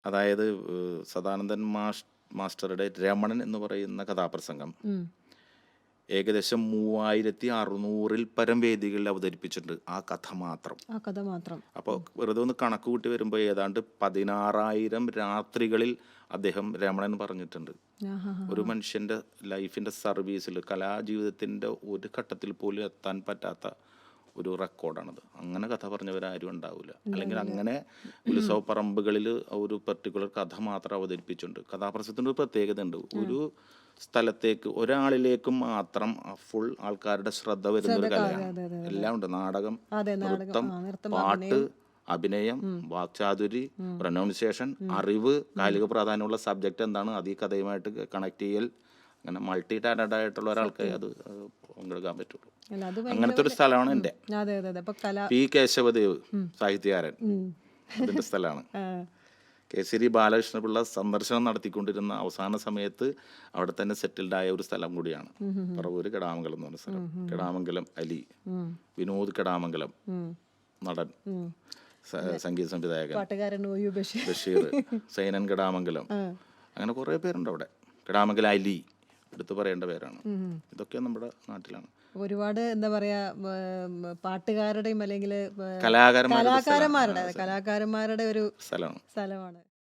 അതായത് സദാനന്ദൻ മാസ്റ്ററുടെ രമണൻ എന്ന് പറയുന്ന കഥാപ്രസംഗം ഏകദേശം 3600-ൽ പരം വേദികളിൽ അവതരിപ്പിച്ചിട്ടുണ്ട് ആ കഥ മാത്രം. അപ്പോൾ വെറുതെ ഒന്ന് കണക്ക് കൂട്ടി വരുമ്പോൾ ഏതാണ്ട് 16,000 രാത്രികളിൽ അദ്ദേഹം രമണൻ പറഞ്ഞിട്ടുണ്ട്. ഒരു മനുഷ്യന്റെ ലൈഫിന്റെ സർവീസിൽ കലാജീവിതത്തിന്റെ ഒരു ഘട്ടത്തിൽ പോലും എത്താൻ പറ്റാത്ത ഒരു റെക്കോർഡാണത്. അങ്ങനെ കഥ പറഞ്ഞവരാരും ഉണ്ടാവില്ല. അല്ലെങ്കിൽ അങ്ങനെ ഉത്സവപ്പറമ്പുകളിൽ ഒരു പെർട്ടിക്കുലർ കഥ മാത്രം അവതരിപ്പിച്ചിട്ടുണ്ട്. കഥാപ്രസംഗത്തിൻ്റെ ഒരു പ്രത്യേകത ഉണ്ട്. ഒരു സ്ഥലത്തേക്ക് ഒരാളിലേക്ക് മാത്രം ഫുൾ ആൾക്കാരുടെ ശ്രദ്ധ വരുന്നൊരു കലയാണ്. എല്ലാം ഉണ്ട്. നാടകം, നൃത്തം, പാട്ട്, അഭിനയം, വാക്ചാതുരി, പ്രൊനൗൺസിയേഷൻ, അറിവ്, കാലിക പ്രാധാന്യമുള്ള സബ്ജക്റ്റ് എന്താണ്, അത് ഈ കഥയുമായിട്ട് കണക്ട് ചെയ്യൽ, അങ്ങനെ മൾട്ടി ടാലന്റഡ് ആയിട്ടുള്ള ഒരാൾക്ക് അത് പങ്കെടുക്കാൻ പറ്റുള്ളൂ. അങ്ങനത്തെ ഒരു സ്ഥലമാണ് എൻ്റെ പി കേശവദേവ് സാഹിത്യകാരൻ, അതിൻ്റെ സ്ഥലമാണ്. കേസരി ബാലകൃഷ്ണപിള്ള സന്ദർശനം നടത്തിക്കൊണ്ടിരുന്ന അവസാന സമയത്ത് അവിടെ തന്നെ സെറ്റിൽഡ് ആയ ഒരു സ്ഥലം കൂടിയാണ് പറവൂര് കെടാമംഗലം എന്ന് പറഞ്ഞ സ്ഥലം. കെടാമംഗലം അലി, വിനോദ് കെടാമംഗലം നടൻ, സംഗീത സംവിധായകൻ ബഷീർ, സൈനൻ കെടാമംഗലം, അങ്ങനെ കുറേ പേരുണ്ട് അവിടെ. കെടാമംഗലം അലി എടുത്തു പറയേണ്ട പേരാണ്. ഇതൊക്കെ നമ്മുടെ നാട്ടിലാണ്. ഒരുപാട് എന്താ പറയാ പാട്ടുകാരുടെയും അല്ലെങ്കിൽ കലാകാരന്മാരുടെ കലാകാരന്മാരുടെ ഒരു സ്ഥലമാണ്.